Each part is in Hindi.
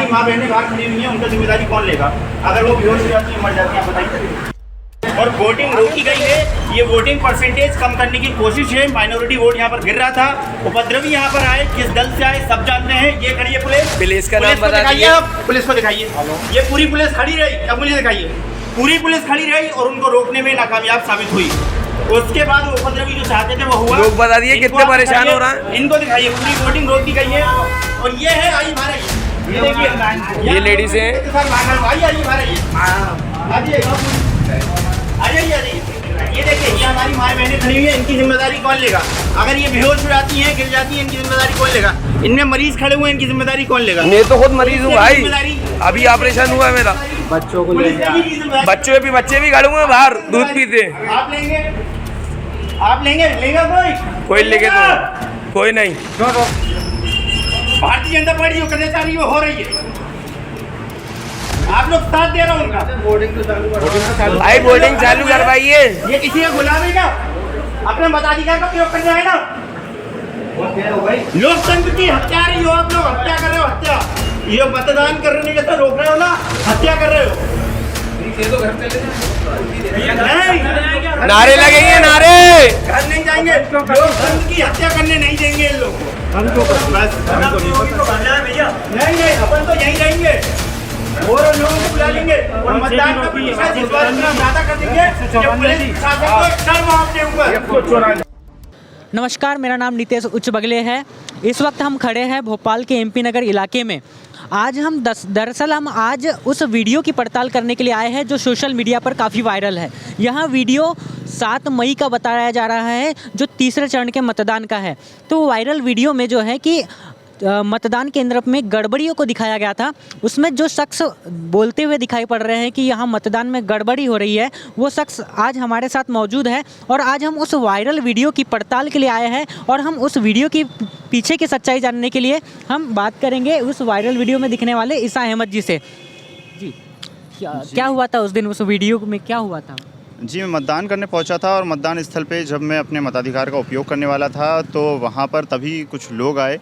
हमारी माँ बहनें बाहर खड़ी हुई हैं, उनका जिम्मेदारी कौन लेगा अगर वो बेहोश हो जाती है, मर जाती है, आप बताइए। और वोटिंग रोकी गई है, ये वोटिंग परसेंटेज कम करने की कोशिश है। माइनॉरिटी वोट यहाँ पर गिर रहा था, उपद्रवी यहाँ पर आए, किस दल से आए सब जानते हैं। ये खड़ी है पुलिस का नाम बता दीजिए आप, पुलिस को दिखाइए। ये पूरी पुलिस खड़ी रही, अब मुझे दिखाइए, पूरी पुलिस खड़ी रही और उनको रोकने में नाकामयाब साबित हुई। उसके बाद वो उपद्रवी जो चाहते थे वो हुआ। लोग बता दिए कितने परेशान हो रहा है। इनको दिखाइए, पूरी वोटिंग रोक दी गई है। और ये है आई भारत, ये देखिए ये लेडीज है, ये देखिए, ये हमारी माँ बहनें खड़ी हुई है, इनकी जिम्मेदारी कौन लेगा अगर ये बेहोश हो जाती हैं, गिर जाती हैं, इनकी जिम्मेदारी कौन लेगा। इनमें मरीज खड़े हुए हैं, इनकी जिम्मेदारी कौन लेगा। मैं तो खुद मरीज हूँ भाई, अभी ऑपरेशन हुआ है मेरा। बच्चों को बच्चे भी खड़े हुए हैं बाहर दूध पीते। आप लेंगे, आप लेंगे कोई लेके तो कोई नहीं। भारतीय जनता पार्टी जो करना चाह रही है वो हो रही है, आप लोग साथ दे रहे हो उनका। भाई बोर्डिंग चालू करवाइए। ये किसी का गुलाम है क्या, अपने मताधिकार का प्रयोग करना है ना। लोकतंत्र की हत्या रही हो आप लोग, हत्या कर रहे हो, हत्या। ये मतदान करने जैसा रोक रहे हो ना, हत्या कर रहे हो। नारे लगेंगे, नारे। घर नहीं जाएंगे, लोकतंत्र की हत्या करने नहीं देंगे ये लोग। नहीं, अपन तो यहीं रहेंगे और लोगों को बुला लेंगे और मतदान का प्रतिशत इस बार इतना ज्यादा कर देंगे कि पुलिस प्रशासन को शर्म आपके ऊपर। नमस्कार, मेरा नाम नितेश उच्च बगले है। इस वक्त हम खड़े हैं भोपाल के एमपी नगर इलाके में। आज हम दरअसल हम आज उस वीडियो की पड़ताल करने के लिए आए हैं जो सोशल मीडिया पर काफ़ी वायरल है। यह वीडियो 7 मई का बताया जा रहा है, जो तीसरे चरण के मतदान का है। तो वायरल वीडियो में जो है कि मतदान केंद्र में गड़बड़ियों को दिखाया गया था। उसमें जो शख्स बोलते हुए दिखाई पड़ रहे हैं कि यहाँ मतदान में गड़बड़ी हो रही है, वो शख्स आज हमारे साथ मौजूद है और आज हम उस वायरल वीडियो की पड़ताल के लिए आए हैं और हम उस वीडियो की पीछे की सच्चाई जानने के लिए हम बात करेंगे उस वायरल वीडियो में दिखने वाले ईसा अहमद जी से। जी, क्या हुआ था उस दिन, उस वीडियो में क्या हुआ था? जी, मैं मतदान करने पहुंचा था और मतदान स्थल पे जब मैं अपने मताधिकार का उपयोग करने वाला था तो वहां पर तभी कुछ लोग आए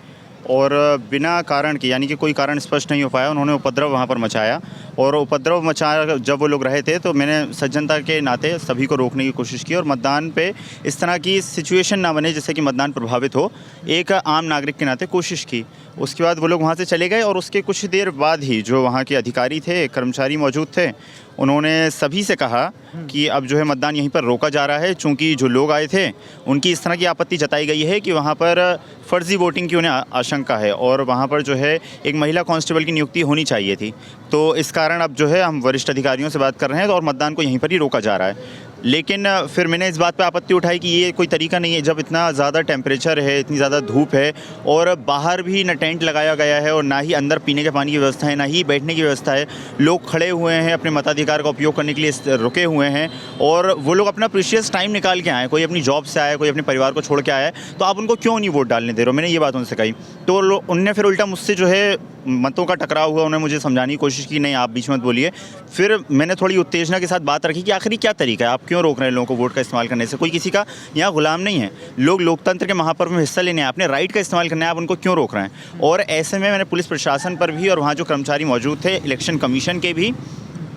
और बिना कारण के, यानी कि कोई कारण स्पष्ट नहीं हो पाया, उन्होंने उपद्रव वहाँ पर मचाया। और उपद्रव मचा जब वो लोग रहे थे तो मैंने सज्जनता के नाते सभी को रोकने की कोशिश की और मतदान पे इस तरह की सिचुएशन ना बने जिससे कि मतदान प्रभावित हो, एक आम नागरिक के नाते कोशिश की। उसके बाद वो लोग वहाँ से चले गए और उसके कुछ देर बाद ही जो वहाँ के अधिकारी थे, कर्मचारी मौजूद थे, उन्होंने सभी से कहा कि अब जो है मतदान यहीं पर रोका जा रहा है, चूँकि जो लोग आए थे उनकी इस तरह की आपत्ति जताई गई है कि वहाँ पर फर्जी वोटिंग की उन्हें आशंका है और वहाँ पर जो है एक महिला कांस्टेबल की नियुक्ति होनी चाहिए थी। तो इस कारण अब जो है हम वरिष्ठ अधिकारियों से बात कर रहे हैं और मतदान को यहीं पर ही रोका जा रहा है। लेकिन फिर मैंने इस बात पे आपत्ति उठाई कि ये कोई तरीका नहीं है, जब इतना ज़्यादा टेम्परेचर है, इतनी ज़्यादा धूप है और बाहर भी न टेंट लगाया गया है और ना ही अंदर पीने के पानी की व्यवस्था है, ना ही बैठने की व्यवस्था है। लोग खड़े हुए हैं, अपने मताधिकार का उपयोग करने के लिए रुके हुए हैं और वो लोग अपना प्रीशियस टाइम निकाल के आए, कोई अपनी जॉब से आया, कोई अपने परिवार को छोड़ के आया है, तो आप उनको क्यों नहीं वोट डालने दे रहे हो? मैंने ये बात उनसे कही तो उनने फिर उल्टा मुझसे जो है मतों का टकराव हुआ, उन्होंने मुझे समझाने की कोशिश की, नहीं आप बीच मत बोलिए। फिर मैंने थोड़ी उत्तेजना के साथ बात रखी कि आखिर क्या तरीका है, आप क्यों रोक रहे हैं लोगों को वोट का इस्तेमाल करने से? कोई किसी का यहाँ गुलाम नहीं है, लोग लोकतंत्र के महापर्व में हिस्सा लेने हैं, अपने राइट का इस्तेमाल करना है, आप उनको क्यों रोक रहे हैं? और ऐसे में मैंने पुलिस प्रशासन पर भी और वहाँ जो कर्मचारी मौजूद थे, इलेक्शन कमीशन के भी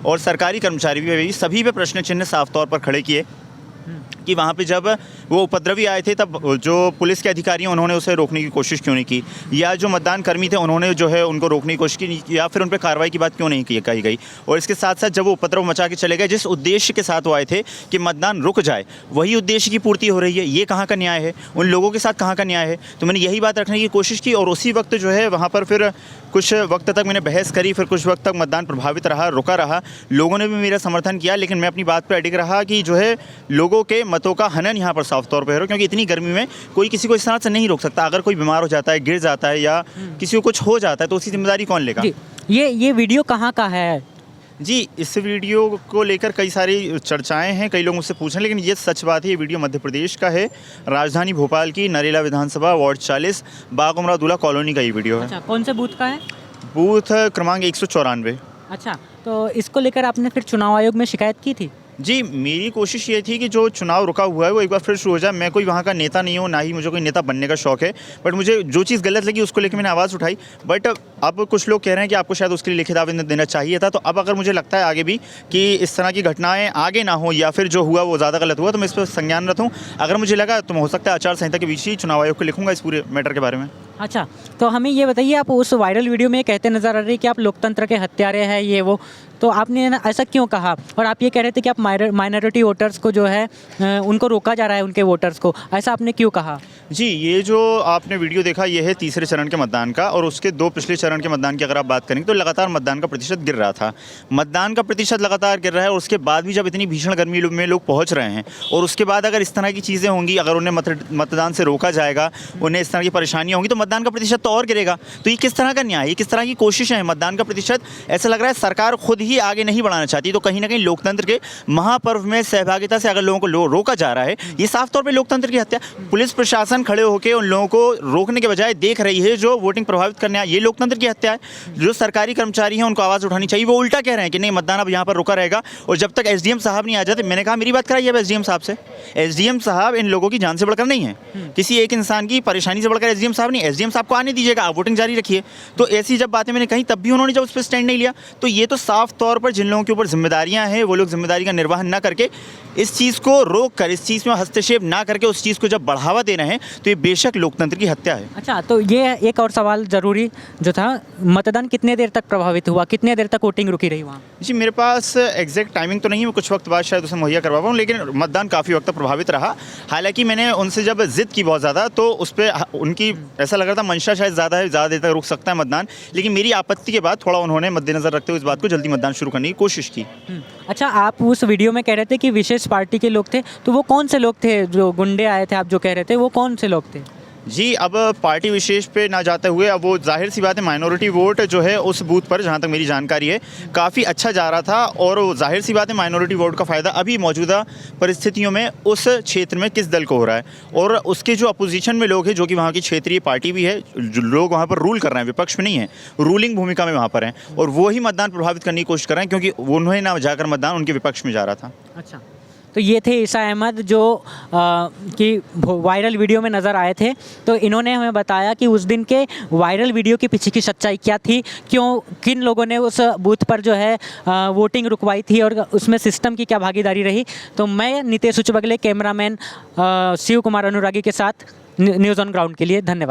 और सरकारी कर्मचारी भी, सभी पे प्रश्न चिन्ह साफ तौर पर खड़े किए कि वहाँ पे जब वो उपद्रवी आए थे तब जो पुलिस के अधिकारी हैं उन्होंने उसे रोकने की कोशिश क्यों नहीं की, या जो मतदान कर्मी थे उन्होंने जो है उनको रोकने की कोशिश की, या फिर उन पर कार्रवाई की बात क्यों नहीं कही गई। और इसके साथ साथ जब वो उपद्रव मचा के चले गए, जिस उद्देश्य के साथ वो आए थे कि मतदान रुक जाए, वही उद्देश्य की पूर्ति हो रही है, ये कहाँ का न्याय है? उन लोगों के साथ कहाँ का न्याय है? तो मैंने यही बात रखने की कोशिश की और उसी वक्त जो है वहाँ पर फिर कुछ वक्त तक मैंने बहस करी, फिर कुछ वक्त तक मतदान प्रभावित रहा, रुका रहा। लोगों ने भी मेरा समर्थन किया, लेकिन मैं अपनी बात पर अडिग रहा कि जो है लोगों के मतों का हनन यहाँ पर साफ तौर पर हो रहा है, क्योंकि इतनी गर्मी में कोई किसी को इस तरह से नहीं रोक सकता। अगर कोई बीमार हो जाता है, गिर जाता है या किसी को कुछ हो जाता है तो उसकी जिम्मेदारी कौन लेगा? ये वीडियो कहाँ का है? जी, इस वीडियो को लेकर कई सारी चर्चाएं हैं, कई लोग मुझसे पूछ रहे हैं, लेकिन ये सच बात है, ये वीडियो मध्य प्रदेश का है, राजधानी भोपाल की नरेला विधानसभा वार्ड 40 बाग उमरा दूल्हा कॉलोनी का ये वीडियो है। अच्छा, कौन से बूथ का है? बूथ क्रमांक 194। अच्छा, तो इसको लेकर आपने फिर चुनाव आयोग में शिकायत की थी? जी, मेरी कोशिश ये थी कि जो चुनाव रुका हुआ है वो एक बार फिर शुरू हो जाए। मैं कोई वहाँ का नेता नहीं हूँ, ना ही मुझे कोई नेता बनने का शौक है, बट मुझे जो चीज़ गलत लगी उसको लेकर मैंने आवाज़ उठाई। बट अब कुछ लोग कह रहे हैं कि आपको शायद उसके लिए लिखित आवेदन देना चाहिए था। तो अब अगर मुझे लगता है आगे भी कि इस तरह की घटनाएं आगे ना हो या फिर जो हुआ वो ज़्यादा गलत हुआ, तो मैं इस पर संज्ञानरत हूँ। अगर मुझे लगा तो हो सकता है आचार संहिता के बीच ही चुनाव आयोग को लिखूंगा इस पूरे मैटर के बारे में। अच्छा, तो हमें ये बताइए, आप उस वायरल वीडियो में कहते नज़र आ रहे हैं कि आप लोकतंत्र के हत्यारे हैं ये वो, तो आपने ना ऐसा क्यों कहा? और आप ये कह रहे थे कि आप माइनॉरिटी वोटर्स को जो है उनको रोका जा रहा है, उनके वोटर्स को, ऐसा आपने क्यों कहा? जी, ये जो आपने वीडियो देखा ये है तीसरे चरण के मतदान का, और उसके 2 पिछले चरण के मतदान की अगर आप बात करेंगे तो लगातार मतदान का प्रतिशत गिर रहा था। मतदान का प्रतिशत लगातार गिर रहा है, और उसके बाद भी जब इतनी भीषण गर्मी में लोग पहुंच रहे हैं, और उसके बाद अगर इस तरह की चीज़ें होंगी, अगर उन्हें मतदान से रोका जाएगा, उन्हें इस तरह की परेशानियाँ होंगी, तो मतदान का प्रतिशत तो और गिरेगा। तो ये किस तरह का न्याय, ये किस तरह की कोशिश है? मतदान का प्रतिशत ऐसा लग रहा है सरकार खुद ही आगे नहीं बढ़ाना चाहती। तो कहीं ना कहीं लोकतंत्र के महापर्व में सहभागिता से अगर लोगों को रोका जा रहा है, ये साफ तौर पे लोकतंत्र की हत्या। पुलिस प्रशासन खड़े होकर उन लोगों को रोकने के बजाय देख रही है जो वोटिंग प्रभावित करने आए, ये लोकतंत्र की हत्या है। जो सरकारी कर्मचारी हैं उनको आवाज़ उठानी चाहिए, वो उल्टा कह रहे हैं कि नहीं, मतदान अब यहाँ पर रुका रहेगा, और जब तक एसडीएम साहब नहीं आ जाते। मैंने कहा मेरी बात कराइए अब एसडीएम साहब से। एसडीएम साहब इन लोगों की जान से बढ़कर नहीं है, किसी एक इंसान की परेशानी से बढ़कर एसडीएम साहब नहीं। एसडीएम साहब को आने दीजिएगा, आप वोटिंग जारी रखिए। तो ऐसी जब बातें मैंने कही, तब भी उन्होंने जब उस पर स्टैंड नहीं लिया, तो ये तो साफ तौर पर जिन लोगों के ऊपर जिम्मेदारियां हैं वो लोग जिम्मेदारी का निर्वहन ना करके, इस चीज़ को रोक कर, इस चीज़ में हस्तक्षेप ना करके उस चीज़ को जब बढ़ावा दे रहे हैं, तो ये बेशक लोकतंत्र की हत्या है। अच्छा, तो ये एक और सवाल ज़रूरी जो था, मतदान कितने देर तक प्रभावित हुआ, कितने देर तक वोटिंग रुकी रही वहाँ? जी, मेरे पास एग्जैक्ट टाइमिंग तो नहीं है, मैं कुछ वक्त बाद शायद उसे मुहैया करवा पाऊँ, लेकिन मतदान काफ़ी वक्त तक प्रभावित रहा। हालांकि मैंने उनसे जब जिद की बहुत ज़्यादा, तो उस पर उनकी ऐसा लग रहा था मंशा शायद ज़्यादा है, ज़्यादा देर तक रुक सकता है मतदान, लेकिन मेरी आपत्ति के बाद थोड़ा उन्होंने मद्देनज़र रखते हुए इस बात को जल्दी मतदान शुरू करने की कोशिश की। अच्छा, आप उस वीडियो में कह रहे थे कि विशेष पार्टी के लोग थे, तो वो कौन से लोग थे? जो गुंडे आए थे आप जो कह रहे थे, वो कौन से लोग थे? जी, अब पार्टी विशेष पे ना जाते हुए, अब वो जाहिर सी बात है माइनॉरिटी वोट जो है उस बूथ पर, जहाँ तक मेरी जानकारी है, काफ़ी अच्छा जा रहा था, और वो जाहिर सी बात है माइनॉरिटी वोट का फ़ायदा अभी मौजूदा परिस्थितियों में उस क्षेत्र में किस दल को हो रहा है, और उसके जो अपोजिशन में लोग हैं, जो कि वहाँ की क्षेत्रीय पार्टी भी है, जो लोग वहाँ पर रूल कर रहे हैं, विपक्ष में नहीं है, रूलिंग भूमिका में वहाँ पर हैं, और वो ही मतदान प्रभावित करने की कोशिश कर रहे हैं, क्योंकि उन्हें ना जाकर मतदान उनके विपक्ष में जा रहा था। अच्छा, तो ये थे ईसा अहमद जो कि वायरल वीडियो में नज़र आए थे। तो इन्होंने हमें बताया कि उस दिन के वायरल वीडियो के पीछे की सच्चाई क्या थी, किन लोगों ने उस बूथ पर जो है वोटिंग रुकवाई थी, और उसमें सिस्टम की क्या भागीदारी रही। तो मैं नितेश उच्चबगले, कैमरामैन शिव कुमार अनुरागी के साथ न्यूज़ ऑन ग्राउंड के लिए, धन्यवाद।